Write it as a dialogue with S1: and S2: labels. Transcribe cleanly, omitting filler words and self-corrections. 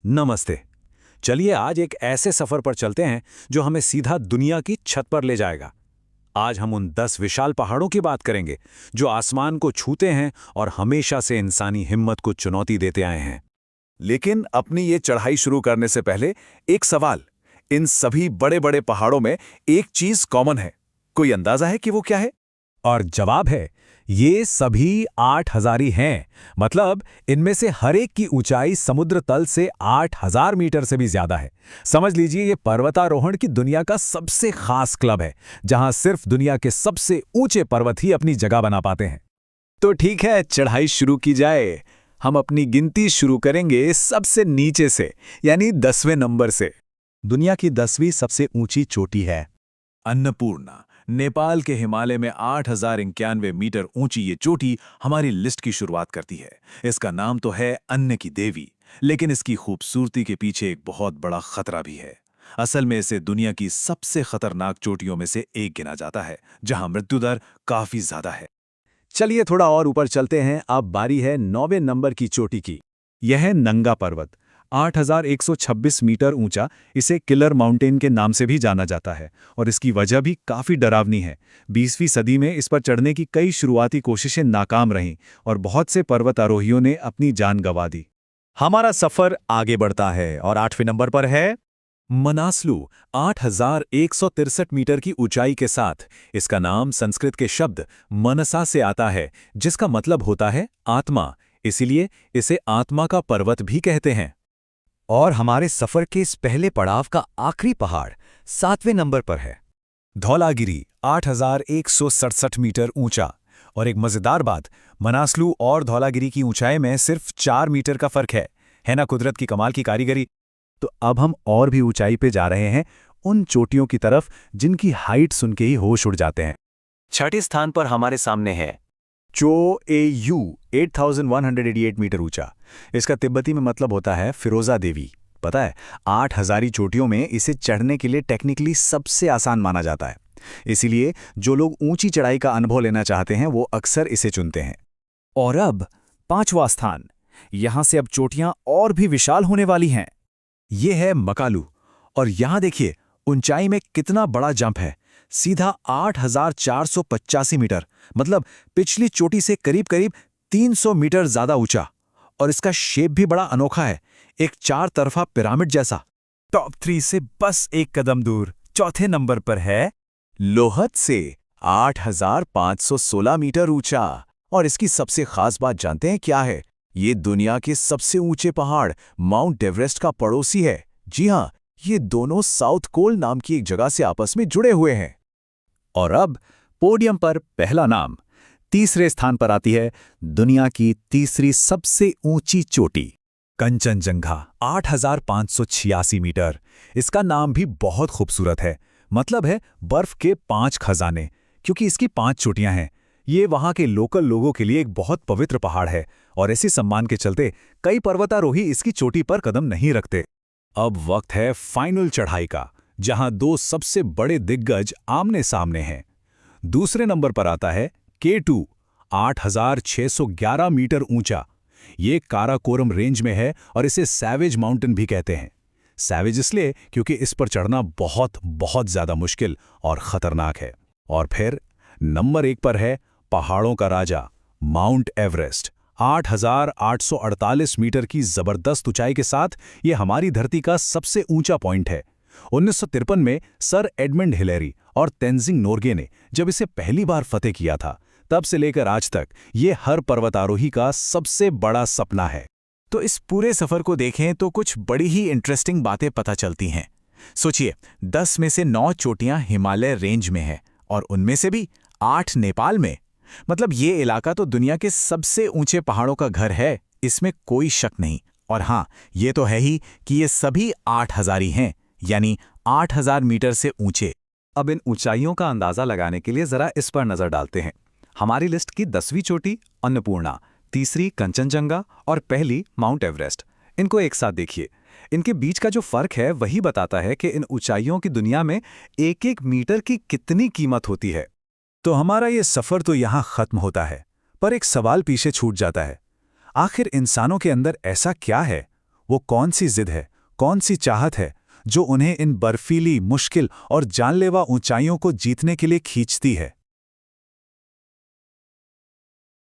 S1: नमस्ते। चलिए आज एक ऐसे सफर पर चलते हैं जो हमें सीधा दुनिया की छत पर ले जाएगा। आज हम उन 10 विशाल पहाड़ों की बात करेंगे जो आसमान को छूते हैं और हमेशा से इंसानी हिम्मत को चुनौती देते आए हैं।
S2: लेकिन अपनी ये चढ़ाई शुरू करने से पहले एक सवाल। इन सभी बड़े बड़े पहाड़ों में एक चीज कॉमन है। कोई अंदाजा है कि वो क्या है?
S1: और जवाब है, ये सभी 8,000 ही हैं। मतलब इनमें से हर एक की ऊंचाई समुद्र तल से 8,000 मीटर से भी ज्यादा है। समझ लीजिए ये पर्वतारोहण की दुनिया का सबसे खास क्लब है, जहां सिर्फ दुनिया के सबसे ऊंचे पर्वत ही अपनी जगह बना पाते हैं।
S2: तो ठीक है, चढ़ाई शुरू की जाए। हम अपनी गिनती शुरू करेंगे सबसे नीचे से, यानी 10वें नंबर से।
S3: दुनिया की 10वीं सबसे ऊंची चोटी है
S2: अन्नपूर्णा। नेपाल के हिमालय में 8,091 मीटर ऊंची ये चोटी हमारी लिस्ट की शुरुआत करती है। इसका नाम तो है अन्न की देवी, लेकिन इसकी खूबसूरती के पीछे एक बहुत बड़ा खतरा भी है। असल में इसे दुनिया की सबसे खतरनाक चोटियों में से एक गिना जाता है, जहां मृत्यु दर काफी ज्यादा है।
S3: चलिए थोड़ा और ऊपर चलते हैं। अब बारी है 9वें नंबर की चोटी की। यह है नंगा पर्वत, 8,126 मीटर ऊंचा। इसे किलर माउंटेन के नाम से भी जाना जाता है और इसकी वजह भी काफ़ी डरावनी है। 20वीं सदी में इस पर चढ़ने की कई शुरुआती कोशिशें नाकाम रहीं और बहुत से पर्वतारोहियों ने अपनी जान गंवा दी।
S1: हमारा सफर आगे बढ़ता है और 8वें नंबर पर है मनासलू, 8,163 मीटर की ऊंचाई के साथ। इसका नाम संस्कृत के शब्द मनसा से आता है, जिसका मतलब होता है आत्मा। इसीलिए इसे आत्मा का पर्वत भी कहते हैं।
S3: और हमारे सफर के इस पहले पड़ाव का आखिरी पहाड़ 7वें नंबर पर है
S1: धौलागिरी, 8,167 मीटर ऊंचा। और एक मजेदार बात, मनासलू और धौलागिरी की ऊंचाई में सिर्फ 4 मीटर का फर्क है ना? कुदरत की कमाल की कारीगरी।
S3: तो अब हम और भी ऊंचाई पे जा रहे हैं, उन चोटियों की तरफ जिनकी हाइट सुन के ही होश उड़ जाते हैं।
S1: छठे स्थान पर हमारे सामने है
S3: चो ए यू, 8,188 मीटर ऊंचा। इसका तिब्बती में मतलब होता है फिरोजा देवी। पता है, 8,000 चोटियों में इसे चढ़ने के लिए टेक्निकली सबसे आसान माना जाता है। इसीलिए जो लोग ऊंची चढ़ाई का अनुभव लेना चाहते हैं वो अक्सर इसे चुनते हैं। और अब 5वां स्थान। यहां से अब चोटियां और भी विशाल होने वाली हैं।
S1: ये है मकालू, और यहां देखिए ऊंचाई में कितना बड़ा जंप है। सीधा 8,485 मीटर, मतलब पिछली चोटी से करीब करीब 300 मीटर ज्यादा ऊंचा। और इसका शेप भी बड़ा अनोखा है, एक 4 तरफा पिरामिड जैसा।
S3: टॉप 3 से बस एक कदम दूर चौथे नंबर पर है लोहत से, 8,516 मीटर ऊंचा। और इसकी सबसे खास बात जानते हैं क्या है? ये दुनिया के सबसे ऊंचे पहाड़ माउंट एवरेस्ट का पड़ोसी है। जी हां, ये दोनों साउथ कोल नाम की एक जगह से आपस में जुड़े हुए हैं।
S1: और अब पोडियम पर पहला नाम। तीसरे स्थान पर आती है दुनिया की तीसरी सबसे ऊंची चोटी, कंचनजंगा, 8,586 मीटर। इसका नाम भी बहुत खूबसूरत है, मतलब है बर्फ के 5 खजाने, क्योंकि इसकी 5 चोटियां हैं। ये वहां के लोकल लोगों के लिए एक बहुत पवित्र पहाड़ है और इसी सम्मान के चलते कई पर्वतारोही इसकी चोटी पर कदम नहीं रखते। अब वक्त है फाइनल चढ़ाई का, जहां 2 सबसे बड़े दिग्गज आमने सामने हैं। दूसरे नंबर पर आता है K2, 8,611 मीटर ऊंचा। ये काराकोरम रेंज में है और इसे सैवेज माउंटेन भी कहते हैं। सैवेज इसलिए क्योंकि इस पर चढ़ना बहुत बहुत ज्यादा मुश्किल और खतरनाक है। और फिर नंबर 1 पर है पहाड़ों का राजा माउंट एवरेस्ट, 8,848 मीटर की जबरदस्त ऊंचाई के साथ ये हमारी धरती का सबसे ऊंचा पॉइंट है। 1953 में सर एडमंड हिलेरी और तेंजिंग नोर्गे ने जब इसे पहली बार फतेह किया था, तब से लेकर आज तक ये हर पर्वतारोही का सबसे बड़ा सपना है।
S3: तो इस पूरे सफर को देखें तो कुछ बड़ी ही इंटरेस्टिंग बातें पता चलती हैं। सोचिए, 10 में से 9 चोटियां हिमालय रेंज में हैं और उनमें से भी 8 नेपाल में। मतलब ये इलाका तो दुनिया के सबसे ऊंचे पहाड़ों का घर है, इसमें कोई शक नहीं। और हाँ, ये तो है ही कि ये सभी 8,000 ही हैं, यानी 8,000 मीटर से ऊंचे।
S1: अब इन ऊंचाइयों का अंदाजा लगाने के लिए जरा इस पर नजर डालते हैं। हमारी लिस्ट की 10वीं चोटी अन्नपूर्णा, तीसरी कंचनजंगा और पहली माउंट एवरेस्ट। इनको एक साथ देखिए। इनके बीच का जो फर्क है वही बताता है कि इन ऊंचाइयों की दुनिया में एक एक मीटर की कितनी कीमत होती है।
S3: तो हमारा ये सफर तो यहाँ खत्म होता है, पर एक सवाल पीछे छूट जाता है। आखिर इंसानों के अंदर ऐसा क्या है?
S1: वो कौन सी जिद है, कौन सी चाहत है जो उन्हें इन बर्फीली, मुश्किल और जानलेवा ऊंचाइयों को जीतने के लिए खींचती है?